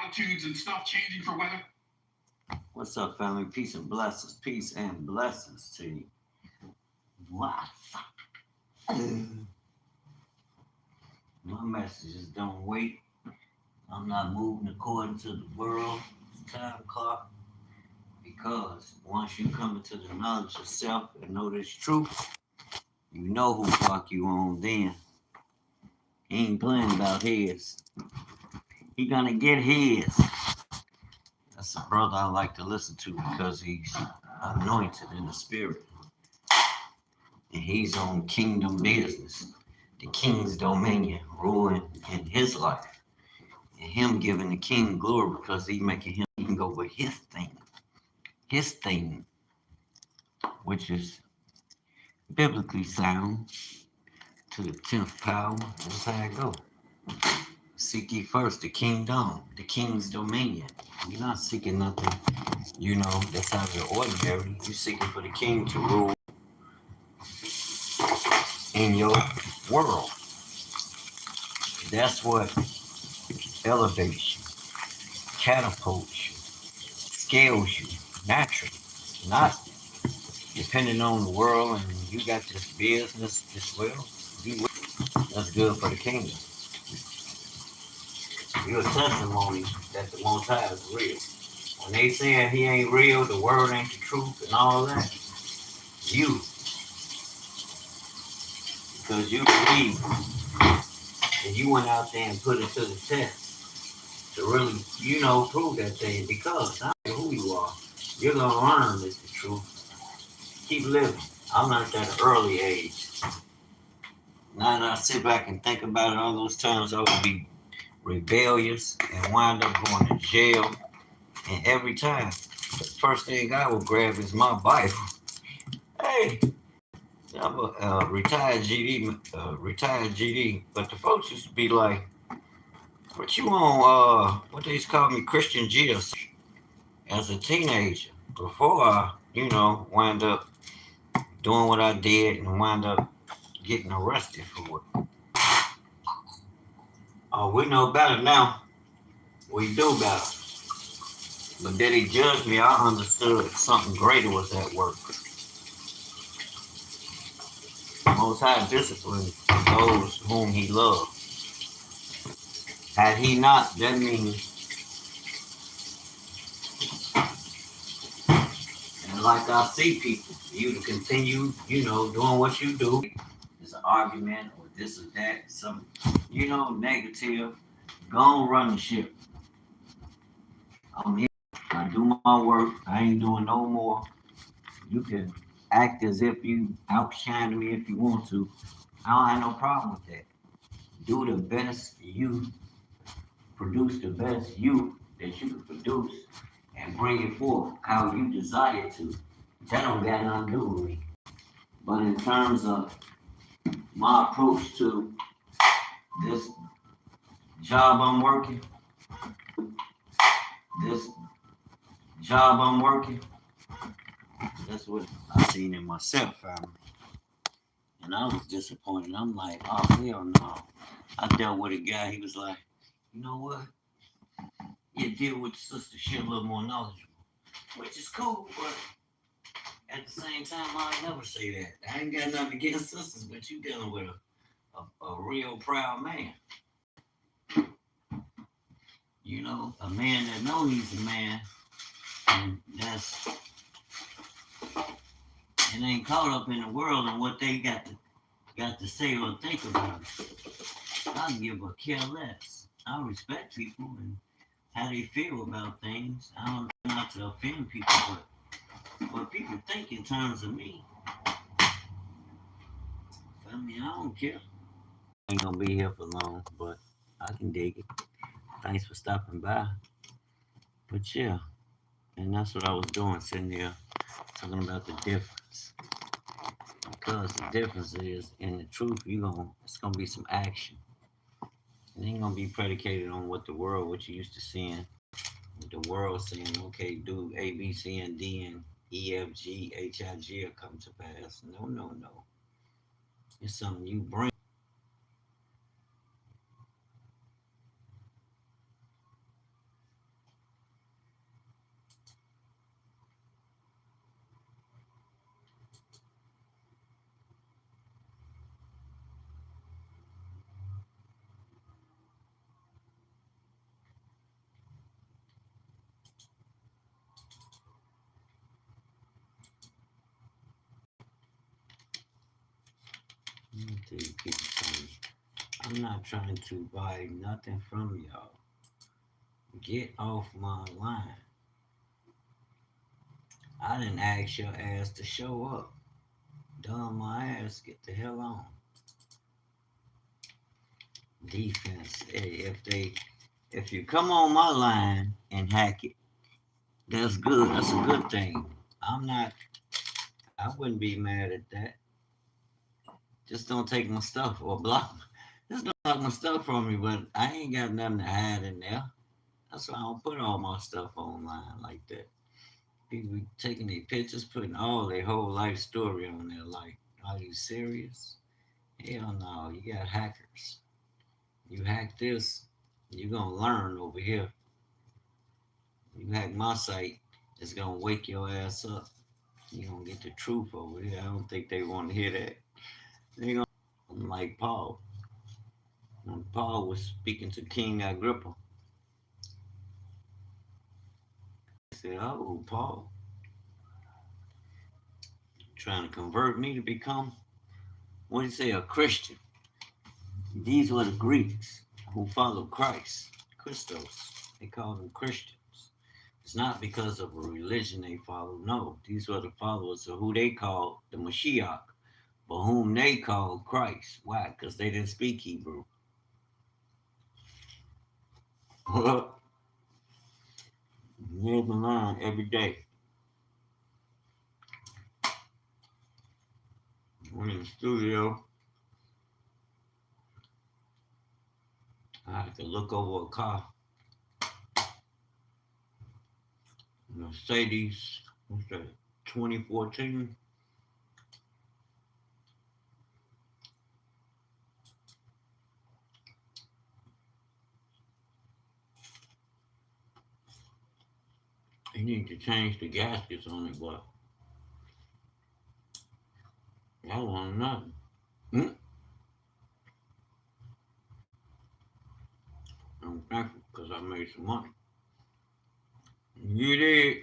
latitudes and stuff changing for weather? What's up, family? Peace and blessings. Peace and blessings to you. What? My messages don't wait. I'm not moving according to the world's time clock because once you come into the knowledge of self and know this truth, you know who clock you on then. He ain't playing about his. He gonna get his. That's a brother I like to listen to because he's anointed in the spirit. And he's on kingdom business. The king's dominion ruling in his life. And him giving the king glory because he making him, he can go with his thing, which is biblically sound to the 10th power. That's how it go. Seek ye first the kingdom, the king's dominion. You're not seeking nothing, that's out of the ordinary. You're seeking for the king to rule in your world. That's what elevates you, catapults you, scales you naturally, not depending on the world. And you got this business as well. That's good for the kingdom. You're a testimony that the Most High is real. When they saying he ain't real, the word ain't the truth and all that, because you believe and you went out there and put it to the test to really, prove that thing, because I don't know who you are. You're going to learn it's the truth. Keep living. I learned at an early age. Now that I sit back and think about it, all those times I would be rebellious and wind up going to jail. And every time, the first thing I would grab is my Bible. Hey, I'm a retired GD, but the folks used to be like, what you on, what they used to call me, Christian Jesus, as a teenager, before I, wind up doing what I did and wind up getting arrested for it. We know better now. We do better. But did he judge me? I understood something greater was at work. Most High discipline those whom he loved. Had he not, that means, and like I see people, you to continue, doing what you do. It's an argument or this or that, some, negative. Go on, run the ship. I'm here. I do my work. I ain't doing no more. You can act as if you outshine me if you want to. I don't have no problem with that. Do the best you, produce the best you that you can produce, and bring it forth how you desire to. That don't got nothing to do with me. But in terms of my approach to this job I'm working, that's what I seen in myself, family. And I was disappointed. I'm like, oh, hell no. I dealt with a guy, he was like, you know what? You deal with the sister, she's a little more knowledgeable. Which is cool, but at the same time, I'll never say that. I ain't got nothing against sisters, but you dealing with a real proud man. A man that knows he's a man, and ain't caught up in the world and what they got to say or think about it. I give a care less. I respect people and how they feel about things. I don't try not to offend people, but what people think in terms of me, I mean, I don't care. I ain't gonna be here for long, but I can dig it. Thanks for stopping by. But yeah, and that's what I was doing, sitting there talking about the difference. Because the difference is, in the truth, it's gonna be some action. It ain't gonna be predicated on what you used to seeing. The world saying, okay, do A, B, C, and D, and E, F, G, H, I, G will come to pass. No. It's something you bring. these people tell me, I'm not trying to buy nothing from y'all. Get off my line. I didn't ask your ass to show up. Dumb my ass, get the hell on. Defense. If you come on my line and hack it, that's good. That's a good thing. I wouldn't be mad at that. Just don't take my stuff or block. Just don't take my stuff from me, but I ain't got nothing to hide in there. That's why I don't put all my stuff online like that. People be taking their pictures, putting all their whole life story on there. Like, are you serious? Hell no, you got hackers. You hack this, you're gonna learn over here. You hack my site, it's gonna wake your ass up. You're gonna get the truth over here. I don't think they want to hear that. They gonna like Paul. When Paul was speaking to King Agrippa, he said, "Oh, Paul, trying to convert me to become what do you say, a Christian?" These were the Greeks who followed Christ, Christos. They called them Christians. It's not because of a religion they followed. No, these were the followers of who they called the Mashiach, but whom they called Christ. Why? Because they didn't speak Hebrew. Live and learn every day. We're in the studio. I had to look over a car. Mercedes, what's that, 2014? They need to change the gaskets on it, but I want nothing. Hmm? I'm thankful because I made some money. You did?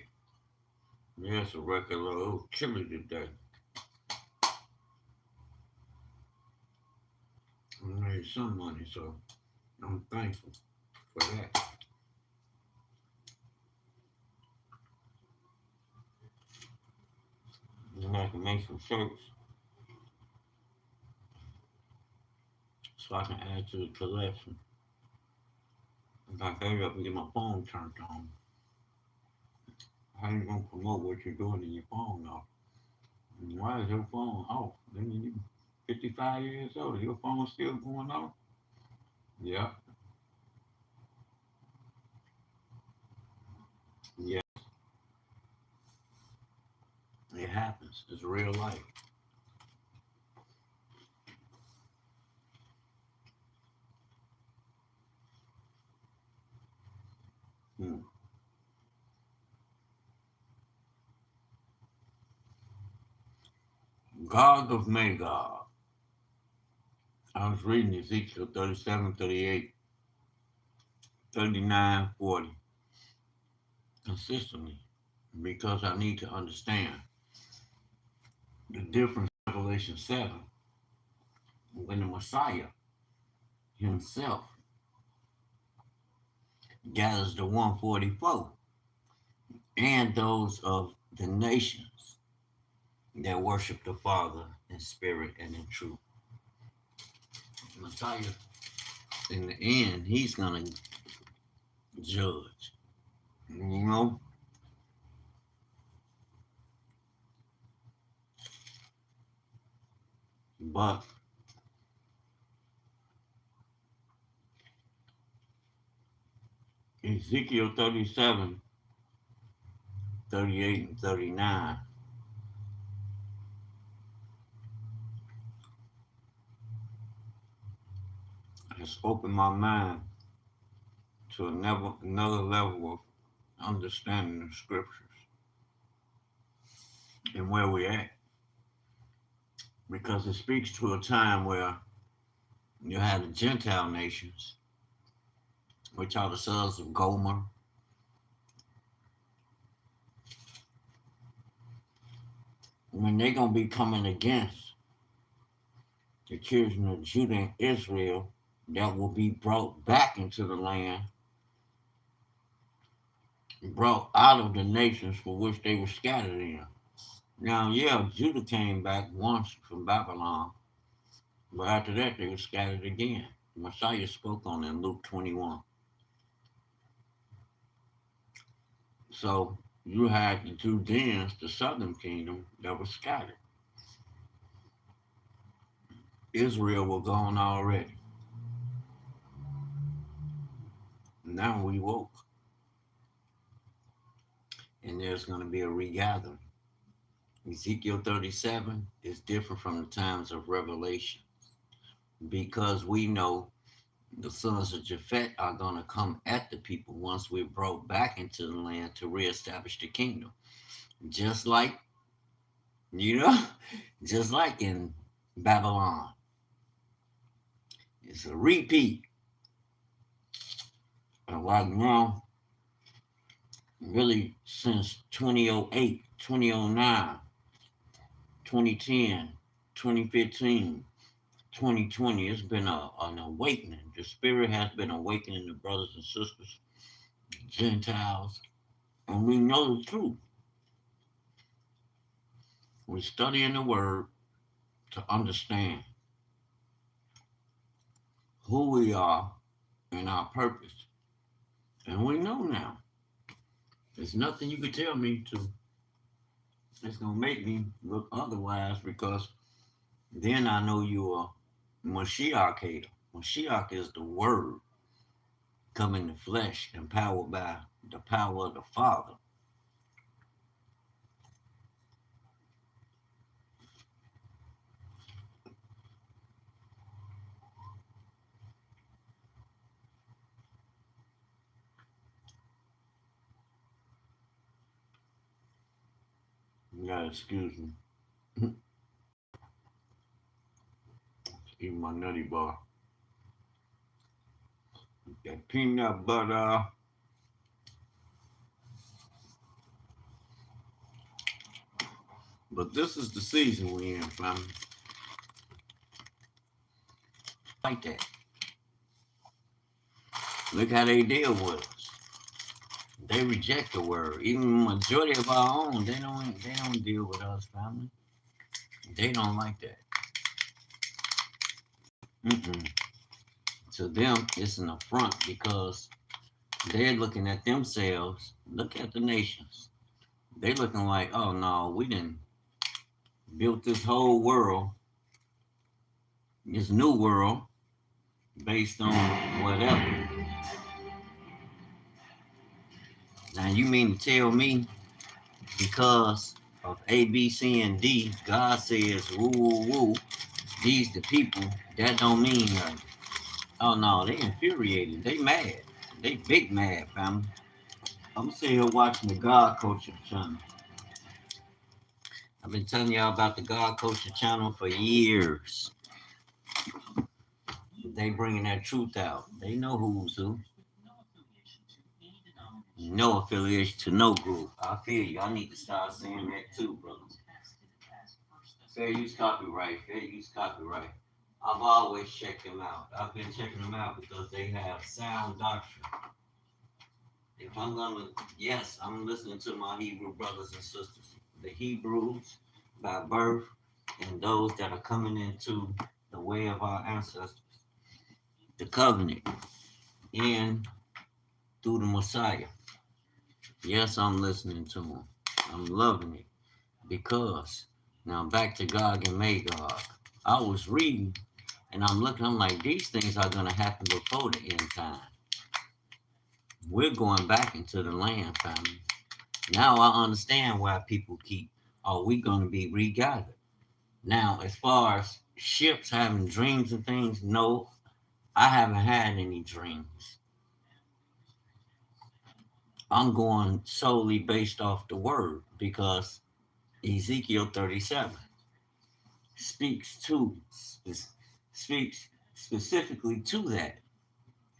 Yeah, it's a record low. It was chilly today. I made some money, so I'm thankful for that. And I can make some shirts so I can add to the collection. If I hurry up and get my phone turned on, how you gonna promote what you're doing in your phone now? And why is your phone off? I mean, you 55 years old, your phone still going off? Yeah, yeah, it happens. It's real life. Hmm. God of Magog. I was reading Ezekiel 37, 38, 39, 40 consistently because I need to understand the difference in Revelation 7 when the Messiah himself gathers the 144 and those of the nations that worship the Father in spirit and in truth. Messiah, in the end, he's going to judge, you know? But Ezekiel 37, 38, and 39 has opened my mind to another level of understanding the scriptures and where we're at. Because it speaks to a time where you had the Gentile nations, which are the sons of Gomer, when they're going to be coming against the children of Judah and Israel that will be brought back into the land, brought out of the nations for which they were scattered in. Now, yeah, Judah came back once from Babylon, but after that they were scattered again. Messiah spoke on it in Luke 21. So you had the Judeans, the southern kingdom, that was scattered. Israel was gone already. Now we woke, and there's going to be a regathering. Ezekiel 37 is different from the times of Revelation because we know the sons of Japhet are going to come at the people once we're brought back into the land to reestablish the kingdom. Just like, you know, just like in Babylon. It's a repeat. And right now, really since 2008, 2009, 2010, 2015, 2020, it's been an awakening. The spirit has been awakening the brothers and sisters, Gentiles, and we know the truth. We're studying the word to understand who we are and our purpose. And we know now. There's nothing you can tell me to that's gonna make me look otherwise because then I know you are Mashiach hater. Mashiach is the word come in the flesh, empowered by the power of the Father. You gotta excuse me. Eat my nutty bar. That peanut butter. But this is the season we're in, family. Like that. Look how they deal with us. They reject the word. Even majority of our own, they don't deal with us, family. They don't like that. Mm-mm. To them, it's an affront because they're looking at themselves. Look at the nations. They looking like, oh no, we didn't built this whole world, this new world, based on whatever. Now you mean to tell me because of A, B, C, and D, God says woo woo woo, these the people, that don't mean nothing. Oh no, they infuriated. They mad. They big mad, family. I'm sitting here watching the God Culture channel. I've been telling y'all about the God Culture channel for years. They bringing that truth out. They know who's who. No affiliation to no group. I feel you. I need to start saying that too, brother. Fair use copyright. Fair use copyright. I've always checked them out. I've been checking them out because they have sound doctrine. If I'm gonna, yes, I'm listening to my Hebrew brothers and sisters, the Hebrews by birth, and those that are coming into the way of our ancestors, the covenant, and through the Messiah. Yes, I'm listening to them. I'm loving it because now back to Gog and Magog. I was reading and I'm looking. I'm like, these things are gonna happen before the end time. We're going back into the land, family. Now I understand why people keep, are we going to be regathered? Now, as far as ships having dreams and things, no, I haven't had any dreams. I'm going solely based off the word because Ezekiel 37 speaks to, speaks specifically to that.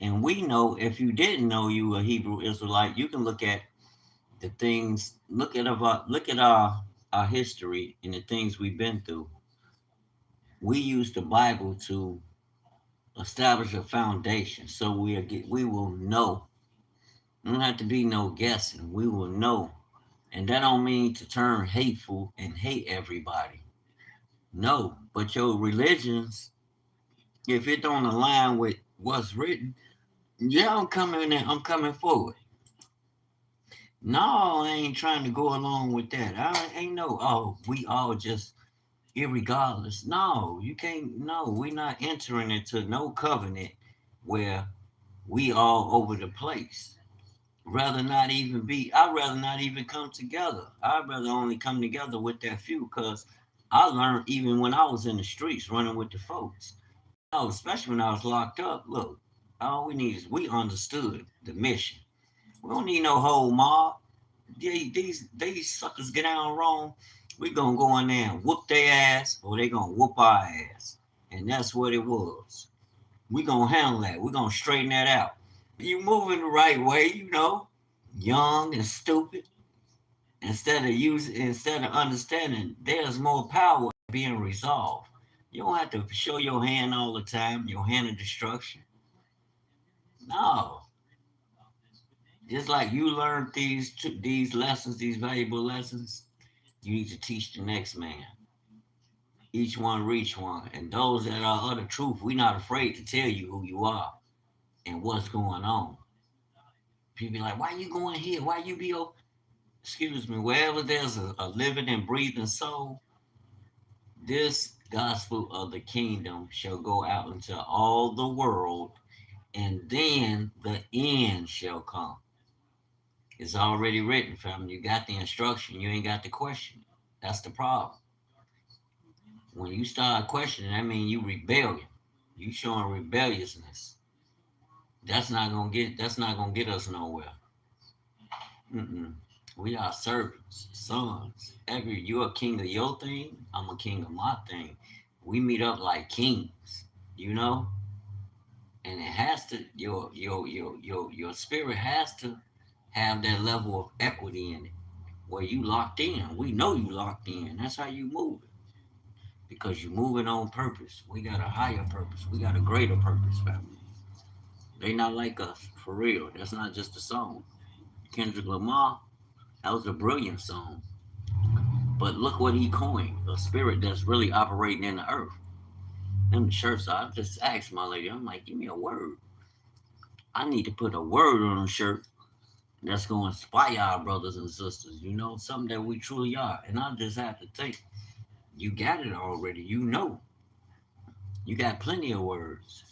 And we know if you didn't know you were a Hebrew Israelite, you can look at the things, look at our history and the things we've been through. We use the Bible to establish a foundation, so we will know. There don't have to be no guessing. We will know, and that don't mean to turn hateful and hate everybody. No, but your religions, if it don't align with what's written, yeah, I'm coming in. I'm coming forward. No, I ain't trying to go along with that. I ain't no. Oh, we all just irregardless. No, you can't. No, we not entering into no covenant where we all over the place. Rather not even be. I'd rather not even come together. I'd rather only come together with that few, cause I learned even when I was in the streets running with the folks. Oh, especially when I was locked up. Look, all we need is we understood the mission. We don't need no whole mob. These suckers get down wrong. We gonna go in there and whoop their ass, or they gonna whoop our ass, and that's what it was. We gonna handle that. We gonna straighten that out. You moving the right way, young and stupid. Instead of understanding, there's more power being resolved. You don't have to show your hand all the time, your hand of destruction. No, just like you learned these lessons, these valuable lessons, you need to teach the next man. Each one reach one, and those that are of the truth, we're not afraid to tell you who you are and what's going on. People be like, "Why you going here? Why you be excuse me, wherever there's a living and breathing soul, this gospel of the kingdom shall go out into all the world, and then the end shall come." It's already written, family. You got the instruction, you ain't got the question. That's the problem. When you start questioning, that means you rebellion. You showing rebelliousness. That's not gonna get us nowhere. Mm-mm. We are servants, sons. You're a king of your thing. I'm a king of my thing. We meet up like kings, you know. And it has to your spirit has to have that level of equity in it, where you locked in. We know you locked in. That's how you move it, because you're moving on purpose. We got a higher purpose. We got a greater purpose, family. They not like us for real. That's not just a song. Kendrick Lamar, that was a brilliant song. But look what he coined, a spirit that's really operating in the earth. Them shirts, I just asked my lady, I'm like, give me a word. I need to put a word on a shirt that's going to inspire our brothers and sisters, something that we truly are. And I just have to think, you got it already. You got plenty of words.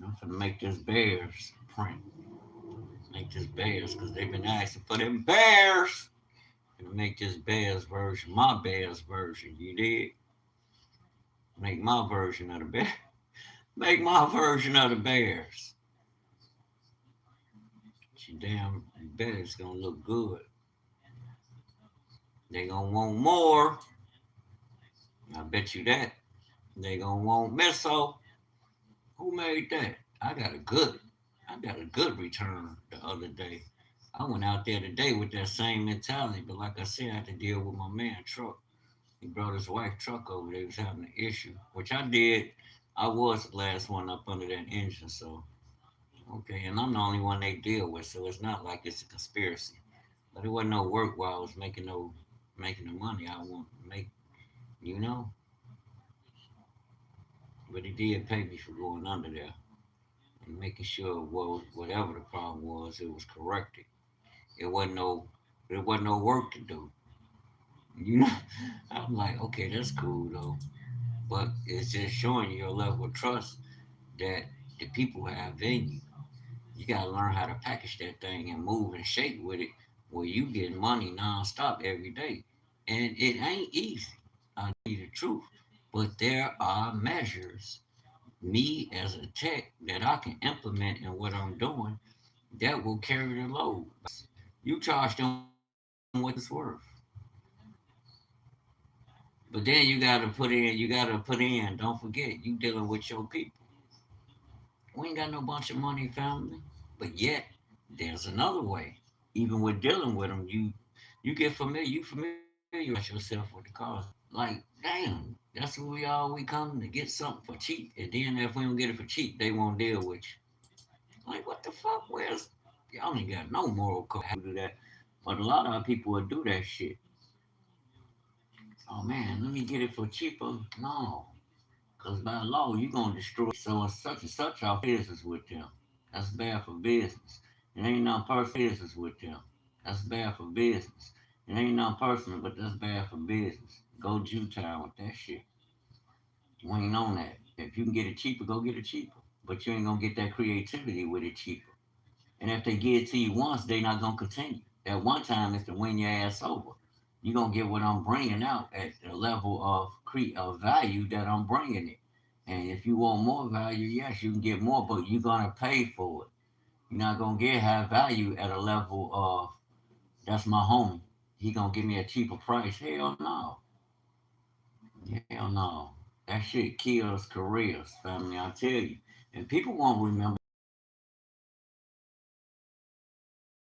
I'm going to make this Bears print. Make this Bears, because they've been asking for them Bears. I'm gonna make this Bears version, my Bears version. You did? Make my version of the Bears. Make my version of the Bears. You damn bet it's gonna look good. They gonna want more. I bet you that. They gonna want missile. Who made that? I got a good return the other day. I went out there today with that same mentality, but like I said, I had to deal with my man truck. He brought his wife truck over. They was having an issue, which I did. I was the last one up under that engine, so okay. And I'm the only one they deal with, so it's not like it's a conspiracy. But it wasn't no work while I was making the money I want to make, you know. But he did pay me for going under there and making sure whatever the problem was, it was corrected. It wasn't no it wasn't no work to do. You know, I'm like, okay, that's cool though. But it's just showing you your level of trust that the people have in you. You gotta learn how to package that thing and move and shake with it, where you get money nonstop every day. And it ain't easy. I tell you the truth. But there are measures, me as a tech, that I can implement in what I'm doing that will carry the load. You charge them what it's worth. But then you gotta put in, don't forget, you dealing with your people. We ain't got no bunch of money, family. But yet, there's another way. Even with dealing with them, you get familiar. You familiar You rush yourself with the cars. Like, damn, that's what we come to get something for cheap. And then if we don't get it for cheap, they won't deal with you. Like, what the fuck? Where's y'all ain't got no moral code to do that. But a lot of our people will do that shit. Oh man, let me get it for cheaper. No. Cause by law you gonna destroy so and such our business with them. That's bad for business. It ain't no personal business with them. That's bad for business. It ain't no personal, but that's bad for business. Go Jew town with that shit. You ain't on that. If you can get it cheaper, go get it cheaper. But you ain't gonna get that creativity with it cheaper. And if they give it to you once, they not gonna continue. At one time, it's to win your ass over. You gonna get what I'm bringing out at the level of value that I'm bringing it. And if you want more value, yes, you can get more, but you're gonna pay for it. You're not gonna get high value at a level of that's my homie. He gonna give me a cheaper price. Hell no. Hell no. That shit kills careers, family. I tell you. And people won't remember.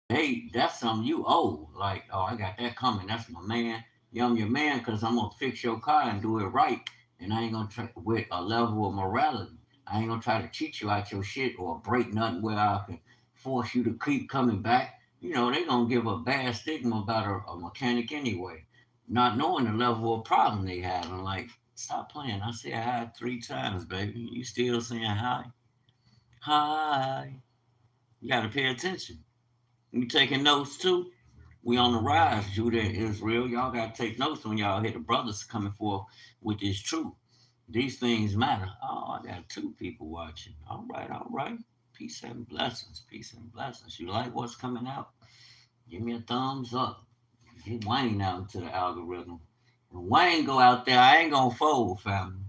Hey, that's something you owe. Like, oh, I got that coming. That's my man. Yeah, I'm your man because I'm gonna fix your car and do it right. And I ain't gonna try with a level of morality. I ain't gonna try to cheat you out your shit or break nothing where I can force you to keep coming back. You know, they gonna give a bad stigma about a mechanic anyway, not knowing the level of problem they have. And like, stop playing. I said hi 3 times, baby. You still saying hi? Hi. You gotta pay attention. You taking notes too? We on the rise, Judah and Israel. Y'all gotta take notes when y'all hear the brothers coming forth with this truth. These things matter. Oh, I got 2 people watching. All right, all right. Peace and blessings. Peace and blessings. You like what's coming out? Give me a thumbs up. Get Wayne out into the algorithm. When Wayne go out there, I ain't gonna fold, family.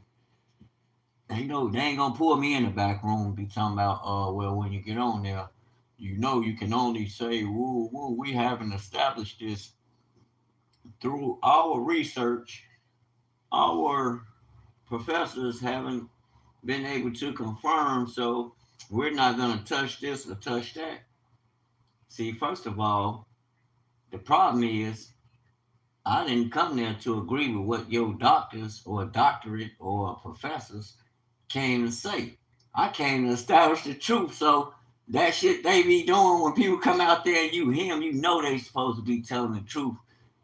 They know they ain't gonna pull me in the back room and be talking about, well, when you get on there, you know you can only say, woo, woo, we haven't established this through our research. Our professors haven't been able to confirm, so we're not gonna touch this or touch that. See, first of all, the problem is I didn't come there to agree with what your doctors or doctorate or professors came to say. I came to establish the truth. So that shit they be doing when people come out there and you hear them, you know they supposed to be telling the truth.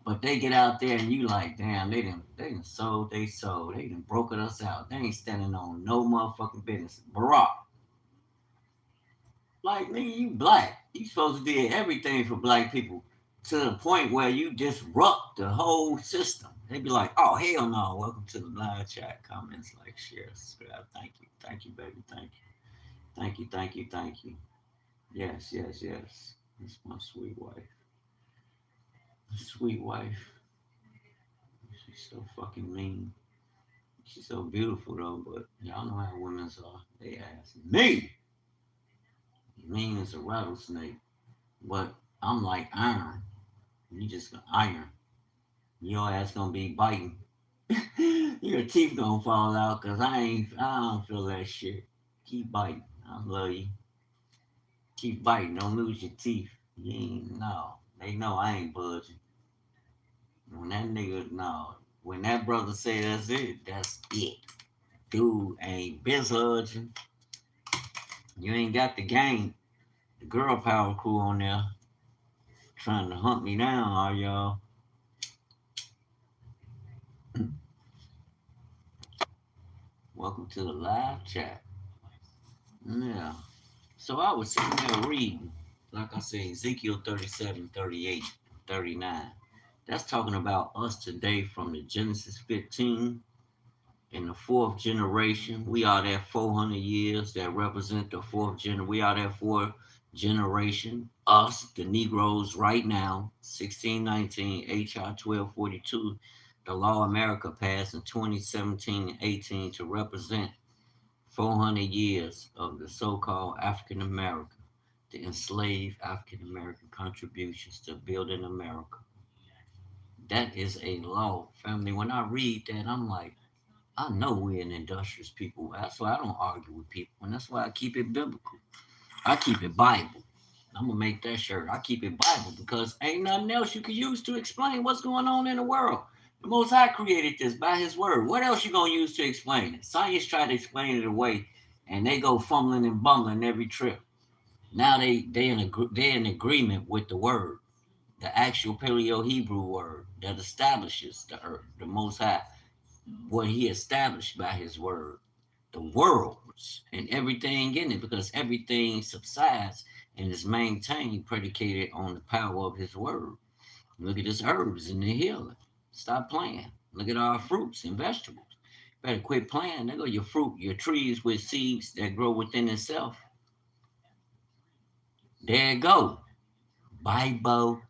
But they get out there and you like, damn, they done sold they soul. They done broken us out. They ain't standing on no motherfucking business. Barack, like nigga, you black. You supposed to do everything for black people to the point where you disrupt the whole system. They be like, oh hell no, welcome to the live chat. Comments, like, share, subscribe. Thank you, baby, thank you, thank you, thank you, thank you. Yes, yes, yes. That's my sweet wife. Sweet wife. She's so fucking mean. She's so beautiful though, but y'all know how women are. They ask me. Mean as a rattlesnake. But I'm like iron. You just gonna iron. Your ass gonna be biting. Your teeth gonna fall out because I don't feel that shit. Keep biting. I love you. Keep biting. Don't lose your teeth. You ain't no. They know I ain't budging. When that nigga no. When that brother say that's it, that's it. Dude ain't biz budging. You ain't got the gang. The girl power crew on there trying to hunt me down, are y'all? Welcome to the live chat. Yeah. So I was sitting there reading, like I said, Ezekiel 37, 38, 39. That's talking about us today from the Genesis 15 in the 4th generation. We are that 400 years that represent the 4th generation. We are that 4th generation. Us, the Negroes, right now, 1619, HR 1242. The law America passed in 2017 and 18 to represent 400 years of the so-called African American, the enslaved African American contributions to building America. That is a law, family. When I read that, I'm like, I know we're an industrious people. That's why I don't argue with people, and that's why I keep it biblical. I keep it Bible. I'm gonna make that shirt. I keep it Bible because ain't nothing else you can use to explain what's going on in the world. The Most High created this by His word. What else you gonna use to explain it? Science try to explain it away, and they go fumbling and bumbling every trip. Now they're in agreement with the word, the actual Paleo Hebrew word that establishes the earth, the Most High, what He established by His word, the worlds and everything in it, because everything subsides and is maintained predicated on the power of His word. Look at this herbs and the healing. Stop playing. Look at our fruits and vegetables. Better quit playing. There go your fruit, your trees with seeds that grow within itself. There you go. Bible.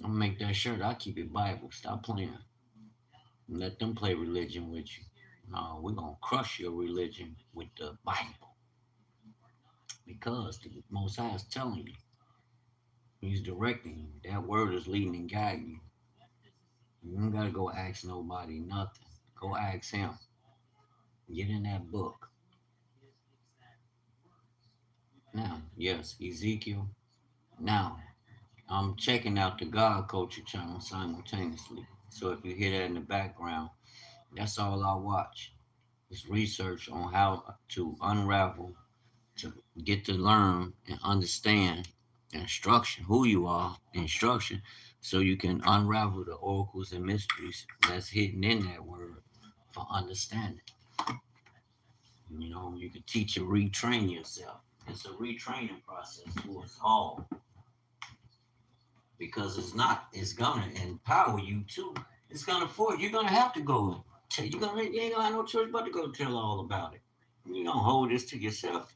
I'm gonna make that shirt. I keep it Bible. Stop playing. Let them play religion with you. No, we're gonna crush your religion with the Bible. Because the Most High is telling you. He's directing you. That word is leading and guiding you. You don't gotta go ask nobody nothing. Go ask Him. Get in that book. Now, yes, Ezekiel. Now, I'm checking out the God Culture channel simultaneously. So if you hear that in the background, that's all I watch. It's research on how to unravel, to get to learn and understand instruction, who you are, instruction, so you can unravel the oracles and mysteries that's hidden in that word for understanding. You know, you can teach and retrain yourself. It's a retraining process for us all. Because it's gonna empower you too. It's gonna force you're gonna have to go tell you ain't gonna have no choice but to go tell all about it. You don't hold this to yourself.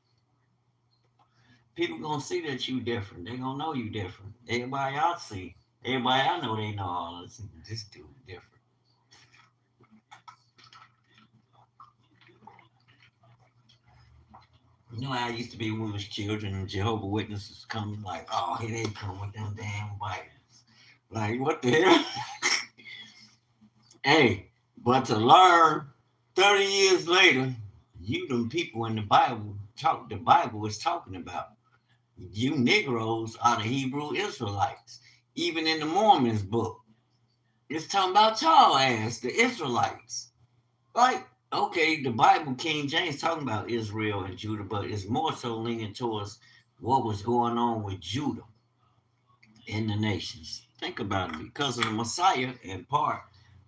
People gonna see that you different. They gonna know you different. Everybody I see, everybody I know, they know all this dude different. You know how I used to be when we was children and Jehovah Witnesses coming like, oh, here they come with them damn Bibles. Like, what the hell? Hey, but to learn 30 years later, you them people in the Bible is talking about. You Negroes are the Hebrew Israelites. Even in the Mormons book, it's talking about y'all ass, the Israelites. Like, okay, the Bible, King James talking about Israel and Judah, but it's more so leaning towards what was going on with Judah in the nations. Think about it, because of the Messiah in part,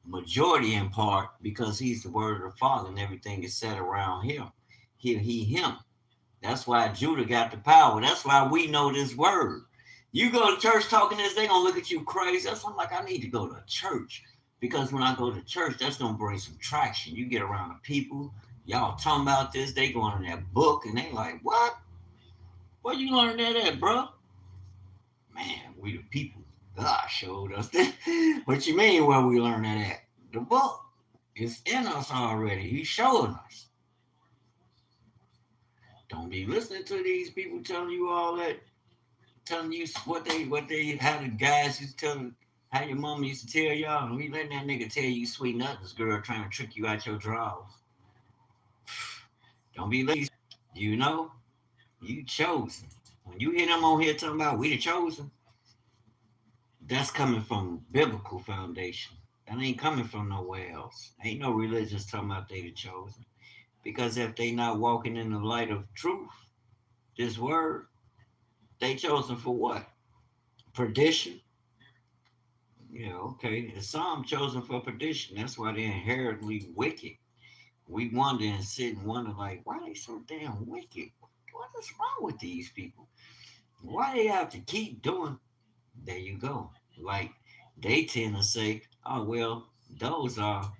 majority in part, because he's the word of the Father and everything is set around him. Him. That's why Judah got the power. That's why we know this word. You go to church talking this, they gonna look at you crazy. That's why I'm like, I need to go to church. Because when I go to church, that's gonna bring some traction. You get around the people, y'all talking about this, they going in that book and they like, what? Where you learn that at, bro? Man, we the people. God showed us that. What you mean where we learn that at? The book. It's in us already. He's showing us. Don't be listening to these people telling you all that, telling you how the guys used to tell, how your mama used to tell y'all. And we letting that nigga tell you sweet nothings, girl, trying to trick you out your drawers. Don't be lazy. You know, you chosen. When you hear them on here talking about we the chosen, that's coming from biblical foundation. That ain't coming from nowhere else. Ain't no religious talking about they the chosen. Because if they not walking in the light of truth, this word, they chosen for what? Perdition. Yeah, okay. Some chosen for perdition. That's why they're inherently wicked. We wonder and sit and wonder like, why they so damn wicked? What is wrong with these people? Why they have to keep doing? There you go. Like they tend to say, oh well, those are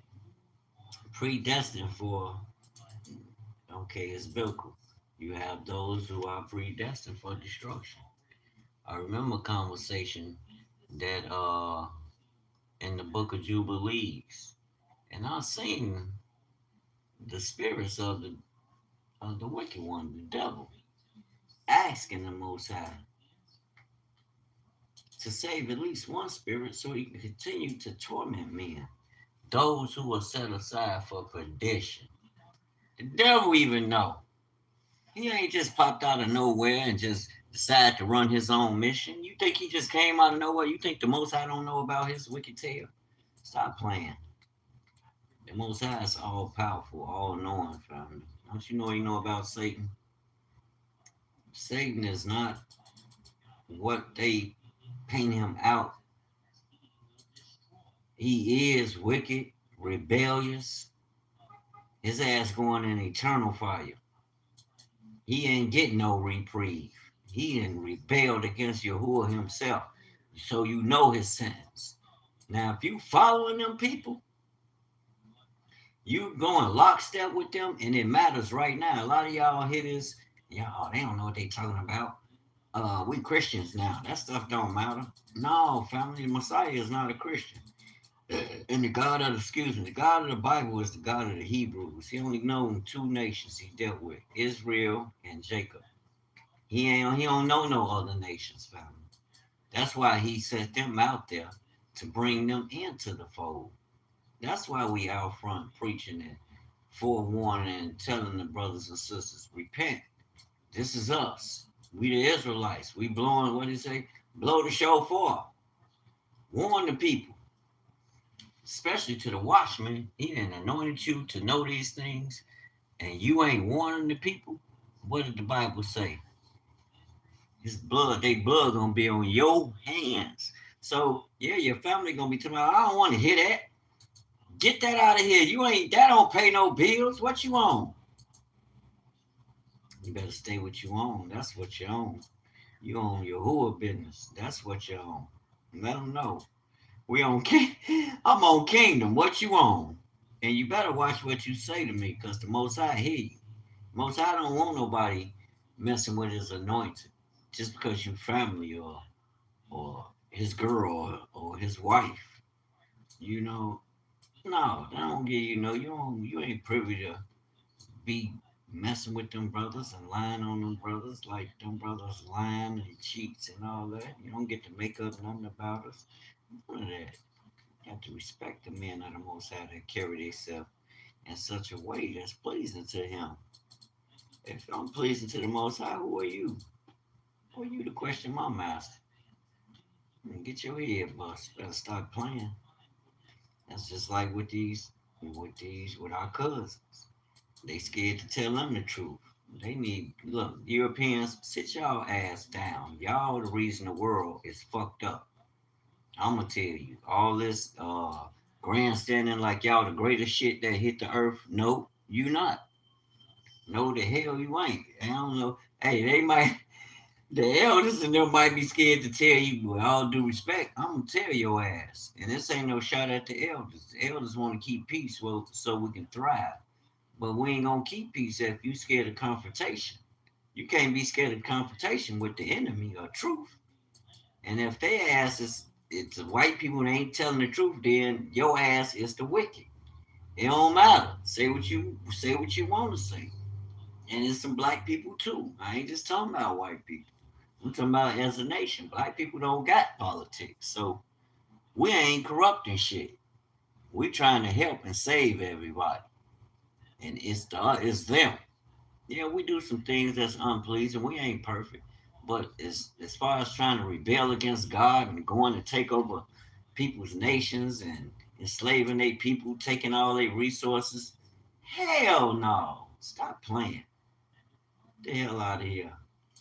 predestined for. Okay, it's biblical. You have those who are predestined for destruction. I remember a conversation that in the book of Jubilees, and I seen the spirits of the wicked one, the devil, asking the Most High to save at least one spirit so he can continue to torment men, those who are set aside for perdition. The devil even know. He ain't just popped out of nowhere and just decide to run his own mission? You think he just came out of nowhere? You think the Most High don't know about his wicked tail? Stop playing. The Most High is all powerful, all knowing, family. Don't you know about Satan? Satan is not what they paint him out. He is wicked, rebellious. His ass going in eternal fire. He ain't getting no reprieve. He done rebelled against Yahuwah himself. So you know his sentence. Now, if you following them people, you going lockstep with them, and it matters right now. A lot of y'all hear this, y'all, they don't know what they talking about. We Christians now. That stuff don't matter. No, family, the Messiah is not a Christian. And the God of the God of the Bible is the God of the Hebrews. He only known two nations he dealt with, Israel and Jacob. He don't know no other nations, family. That's why he set them out there to bring them into the fold. That's why we out front preaching and forewarning and telling the brothers and sisters, repent. This is us. We the Israelites. We blowing, what do you say? Blow the shofar. Warn the people. Especially to the watchman. He done anointed you to know these things, and you ain't warning the people. What did the Bible say? His blood, they blood gonna be on your hands. So yeah, your family gonna be talking about, I don't want to hear that. Get that out of here. That don't pay no bills. What you own? You better stay what you own. That's what you own. You own Yahuwah business. That's what you own. Let them know. I'm on kingdom. What you own? And you better watch what you say to me, because the Most High hear you. Most High don't want nobody messing with his anointed just because you family or his girl or his wife. You know, no, that don't give you ain't privy to be messing with them brothers and lying on them brothers like them brothers lying and cheats and all that. You don't get to make up nothing about us. None of that. You have to respect the men of the Most High that carry themselves in such a way that's pleasing to him. If I'm pleasing to the Most High, who are you? Who are you to question my master? Get your head bust. Better start playing. That's just like with our cousins. They scared to tell them the truth. Look, Europeans, sit y'all ass down. Y'all the reason the world is fucked up. I'm gonna tell you, all this grandstanding like y'all the greatest shit that hit the earth. No, you not. No, the hell you ain't. I don't know. Hey, the elders in them might be scared to tell you, with all due respect, I'm gonna tell your ass. And this ain't no shot at the elders. The elders want to keep peace so we can thrive. But we ain't gonna keep peace if you scared of confrontation. You can't be scared of confrontation with the enemy or truth. And if their ass it's the white people that ain't telling the truth, then your ass is the wicked. It don't matter. Say what you want to say. And it's some black people too. I ain't just talking about white people. I'm talking about as a nation. Black people don't got politics. So we ain't corrupting shit. We trying to help and save everybody. And it's them. Yeah, we do some things that's unpleasing. We ain't perfect. But as far as trying to rebel against God and going to take over people's nations and enslaving their people, taking all their resources, hell no. Stop playing. Get the hell out of here.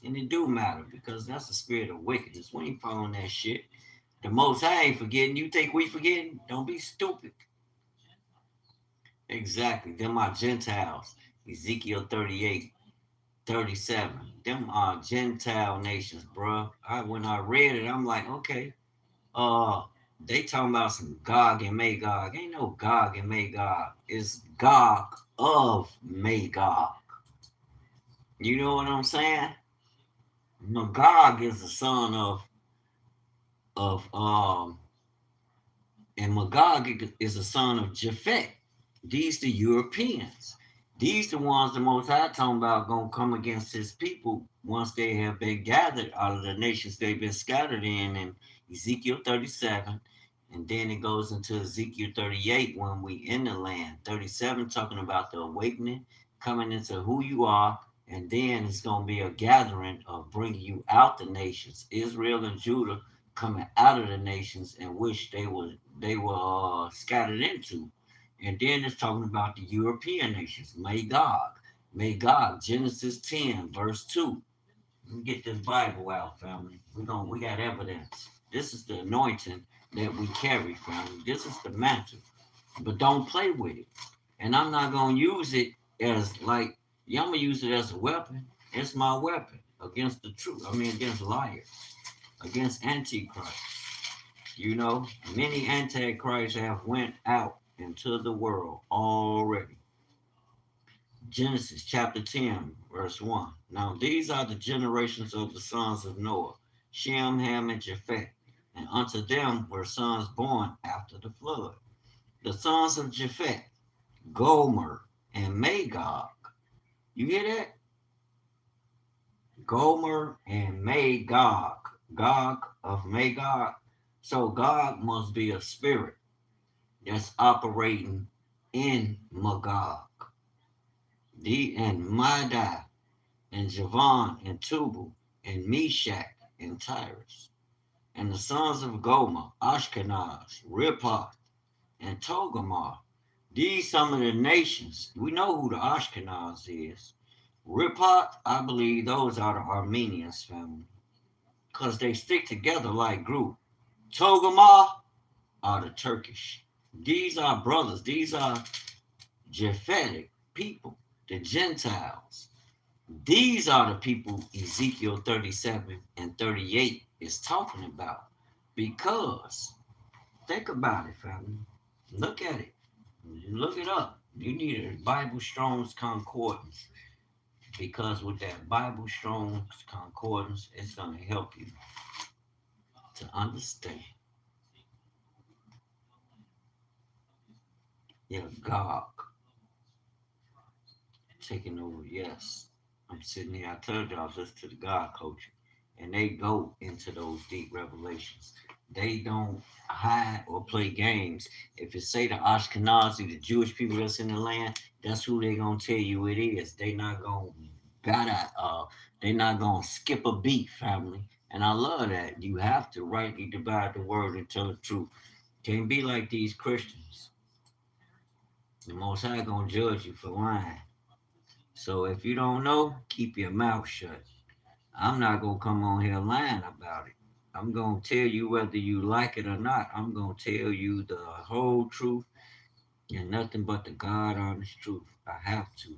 And it do matter, because that's the spirit of wickedness. We ain't following that shit. The Most High ain't forgetting. You think we forgetting? Don't be stupid. Exactly. Them are Gentiles. Ezekiel 38:37. Them are Gentile nations, bro. When I read it, I'm like, okay. They talking about some Gog and Magog. Ain't no Gog and Magog. It's Gog of Magog. You know what I'm saying? Magog is the son and Magog is the son of Japhet. These the Europeans. These the ones the Most High talking about gonna come against his people once they have been gathered out of the nations they've been scattered in Ezekiel 37. And then it goes into Ezekiel 38 when we in the land. 37 talking about the awakening, coming into who you are And then it's going to be a gathering of bringing you out the nations, Israel and Judah coming out of the nations in which they were scattered into. And then it's talking about the European nations, Magog, Genesis 10, verse 2. Let me get this Bible out, family. We got evidence. This is the anointing that we carry, family. This is the mantle. But don't play with it. And I'm not gonna use it as like, yeah, I'm gonna use it as a weapon. It's my weapon against the truth. I mean, against liars, against antichrist. You know, many antichrists have went out into the world already. Genesis chapter 10, verse 1. Now these are the generations of the sons of Noah, Shem, Ham, and Japheth. And unto them were sons born after the flood. The sons of Japheth, Gomer and Magog. You hear that? Gomer and Magog. Gog of Magog. So Gog must be a spirit that's operating in Magog. And Madai and Javan and Tubal and Meshach and Tyrus. And the sons of Gomer, Ashkenaz, Riphath, and Togarmah. These some of the nations. We know who the Ashkenaz is. Riphath, I believe those are the Armenians family. Because they stick together like group. Togarmah are the Turkish. These are brothers. These are Japhetic people, the Gentiles. These are the people Ezekiel 37 and 38 is talking about. Because, think about it, family. Look at it. Look it up. You need a Bible Strong's Concordance. Because with that Bible Strong's Concordance, it's going to help you to understand. Yeah, Gog taking over. Yes. I'm sitting here. I told you I was listening to the God culture. And they go into those deep revelations. They don't hide or play games. If it say the Ashkenazi, the Jewish people that's in the land, that's who they gonna tell you it is. They not gonna skip a beat, family. And I love that. You have to rightly divide the word and tell the truth. Can't be like these Christians. The Most High gonna judge you for lying. So if you don't know, keep your mouth shut. I'm not gonna come on here lying about it. I'm gonna tell you whether you like it or not. I'm gonna tell you the whole truth and nothing but the God honest truth. I have to.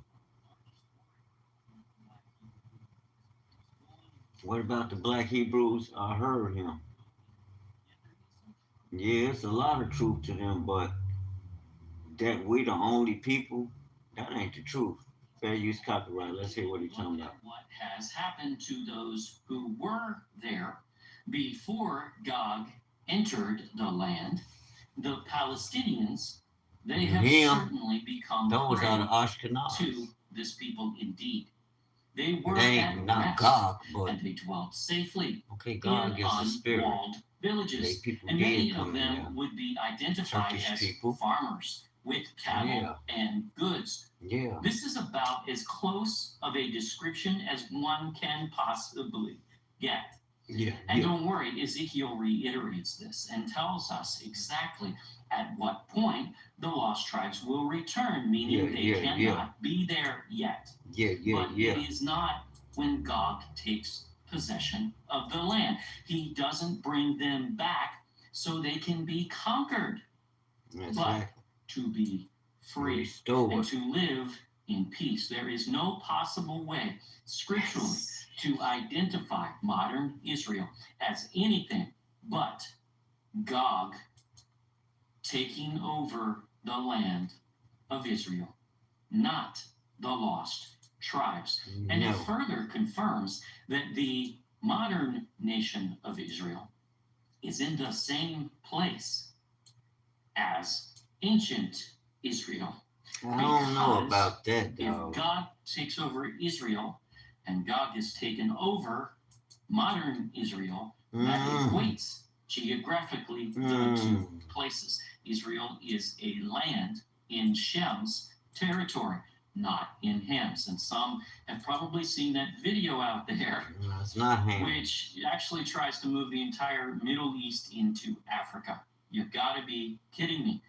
What about the black Hebrews? I heard him. Yeah, it's a lot of truth to them, but that we the only people, that ain't the truth. Fair use copyright. Let's hear what he's talking about. What has happened to those who were there before Gog entered the land? The Palestinians, they have certainly become those are the Ashkenaz. to this people indeed. They were they at not rest, Gog, but and they dwelt safely okay, God in is the spirit. unwalled villages, people and many did of them would be identified Turkish as people. farmers with cattle and goods. Yeah. This is about as close of a description as one can possibly get. Yeah. And don't worry, Ezekiel reiterates this and tells us exactly at what point the lost tribes will return, meaning they cannot be there yet. But it is not when Gog takes possession of the land. He doesn't bring them back so they can be conquered, but to be free and to live in peace. There is no possible way scripturally to identify modern Israel as anything but Gog taking over the land of Israel, not the lost tribes. And it further confirms that the modern nation of Israel is in the same place as ancient Israel. I don't know about that, though. If God takes over Israel and Gog is taken over modern Israel, that equates geographically the two places. Israel is a land in Shem's territory. not in hymns. And some have probably seen that video out there, No, it's not Ham. which actually tries to move the entire Middle East into Africa. You've got to be kidding me.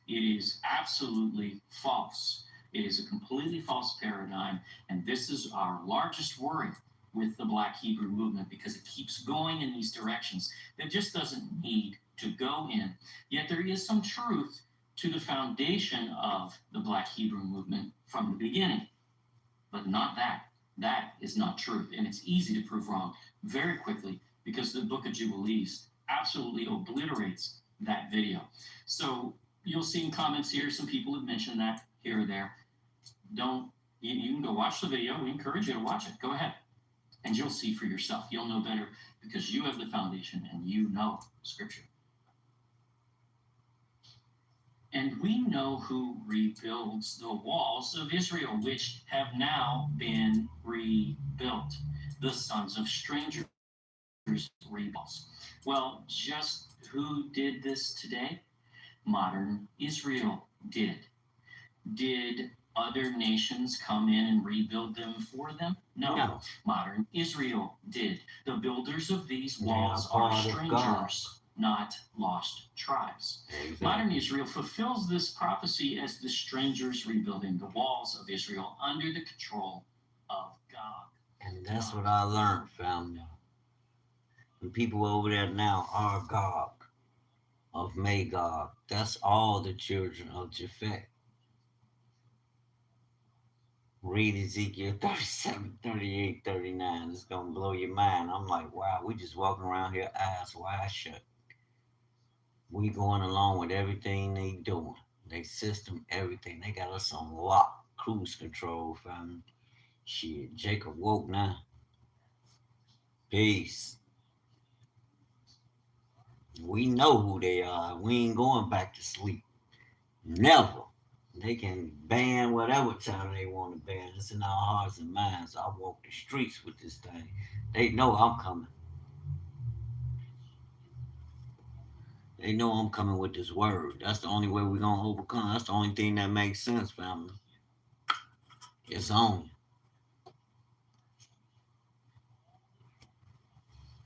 It is absolutely false. It is a completely false paradigm, and this is our largest worry with the Black Hebrew movement, because it keeps going in these directions that just doesn't need to go in. Yet there is some truth to the foundation of the Black Hebrew movement from the beginning, but not that. That is not truth, and it's easy to prove wrong very quickly, because the book of Jubilees absolutely obliterates that video. So you'll see in comments here, some people have mentioned that here or there. You can go watch the video. We encourage you to watch it. Go ahead, and you'll see for yourself. You'll know better, because you have the foundation and you know Scripture. And we know who rebuilds the walls of Israel, which have now been rebuilt. The sons of strangers rebuilds. Well, just who did this today? Modern Israel did. Did other nations come in and rebuild them for them? No. Modern Israel did. The builders of these walls are strangers, not lost tribes. Exactly. Modern Israel fulfills this prophecy as the strangers rebuilding the walls of Israel under the control of God. And that's what I learned, family. The people over there now are Gog, of Magog. That's all the children of Japhet. Read Ezekiel 37, 38, 39. It's going to blow your mind. I'm like, wow, we just walking around here eyes wide shut. We going along with everything they doing. They system, everything. They got us on lock, cruise control, family. Shit, Jacob woke now. Peace. We know who they are. We ain't going back to sleep. Never. They can ban whatever title they want to ban. It's in our hearts and minds. I walk the streets with this thing. They know I'm coming. They know I'm coming with this word. That's the only way we're going to overcome. That's the only thing that makes sense, family. It's on.